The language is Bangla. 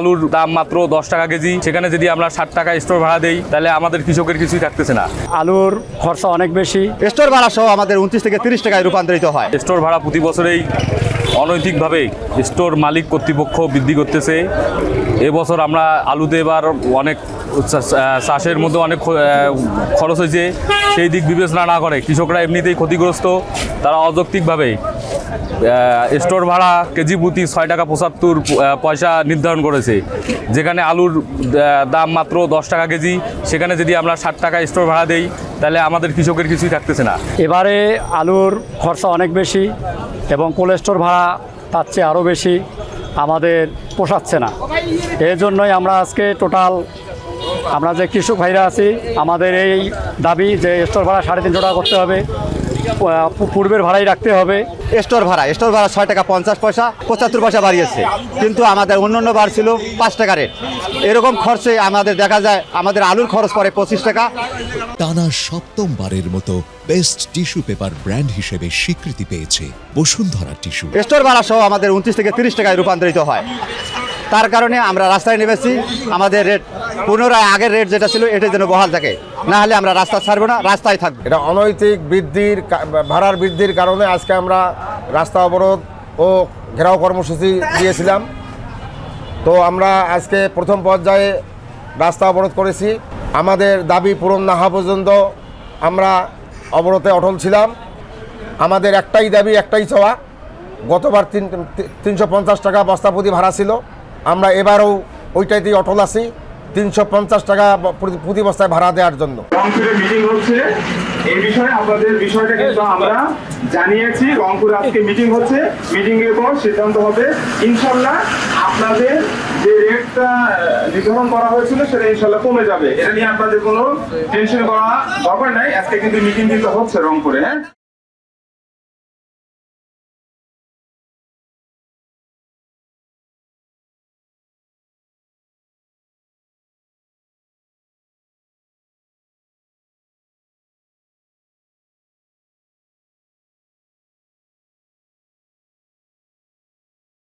আলুর দাম মাত্র 10 টাকা কেজি, সেখানে যদি আমরা 60 টাকা স্টোর ভাড়া দেই তাহলে আমাদের কৃষকের কিছুই থাকতেছে না। আলুর খরচা অনেক বেশি, স্টোর ভাড়া সহ আমাদের 29 থেকে 30 টাকায় রূপান্তরিত হয়। স্টোর ভাড়া প্রতি বছরেই অনৈতিকভাবে স্টোর মালিক কর্তৃপক্ষ বৃদ্ধি করতেছে। এবছর আমরা আলুতে এবার অনেক চাষের মধ্যে অনেক খরচ হয়েছে, সেই দিক বিবেচনা না করে কৃষকরা এমনিতেই ক্ষতিগ্রস্ত। তারা অযৌক্তিকভাবে স্টোর ভাড়া কেজি প্রতি 6 টাকা 75 পয়সা নির্ধারণ করেছে, যেখানে আলুর দাম মাত্র 10 টাকা কেজি, সেখানে যদি আমরা 60 টাকা স্টোর ভাড়া দেই তাহলে আমাদের কৃষকের কিছুই থাকতেছে না। এবারে আলুর খরচা অনেক বেশি এবং কোল্ড স্টোর ভাড়া তার চেয়ে আরও বেশি, আমাদের পোষাচ্ছে না। এর জন্যই আমরা আজকে আমরা যে কৃষক ভাইরা আছি, আমাদের এই দাবি যে স্টোর ভাড়া 350 টাকা করতে হবে, পূর্বের ভাড়াই রাখতে হবে। স্টোর ভাড়া 6 টাকা 50 পয়সা 75 পয়সা বাড়িয়েছে, কিন্তু আমাদের অন্যান্য বার ছিল 5 টাকা রেট। এরকম খরচে আমাদের দেখা যায় আমাদের আলুর খরচ পড়ে 25 টাকা। টানা সপ্তমবারের মতো বেস্ট টিস্যু পেপার ব্র্যান্ড হিসেবে স্বীকৃতি পেয়েছে বসুন্ধরা টিস্যু। স্টোর ভাড়া সহ আমাদের 29 থেকে 30 টাকায় রূপান্তরিত হয়। তার কারণে আমরা রাস্তায় নেমেছি, আমাদের রেট পুনরায় আগের রেট যেটা ছিল এটা যেন বহাল থাকে, না হলে আমরা রাস্তা ছাড়বো না, রাস্তায় থাকবো। এটা অনৈতিক ভাড়ার বৃদ্ধির কারণে আজকে আমরা রাস্তা অবরোধ ও ঘেরাও কর্মসূচি দিয়েছিলাম। তো আমরা আজকে প্রথম পর্যায়ে রাস্তা অবরোধ করেছি। আমাদের দাবি পূরণ না হওয়া পর্যন্ত আমরা অবরোধে অটল ছিলাম। আমাদের একটাই দাবি, একটাই চাওয়া, গতবার 350 টাকা বস্তা প্রতি ভাড়া ছিল, আমরা এবারও ওইটাইতেই অটল আছি, 350 টাকা প্রতি বস্তায় ভাড়া দেওয়ার জন্য। রংপুরে মিটিং হচ্ছে, এই বিষয়ে আপনাদের বিষয়টা কিন্তু আমরা জানিয়েছি। রংপুরে আজকে মিটিং হচ্ছে, মিটিং এর পর সিদ্ধান্ত হবে। ইনশাল্লাহ আপনাদের যে রেটটা নির্ধারণ করা হয়েছিল সেটা ইনশাল্লাহ কমে যাবে। এটা নিয়ে আপনাদের কোনো টেনশন করা দরকার নাই। আজকে কিন্তু মিটিং কিন্তু হচ্ছে রংপুরে। হ্যাঁ।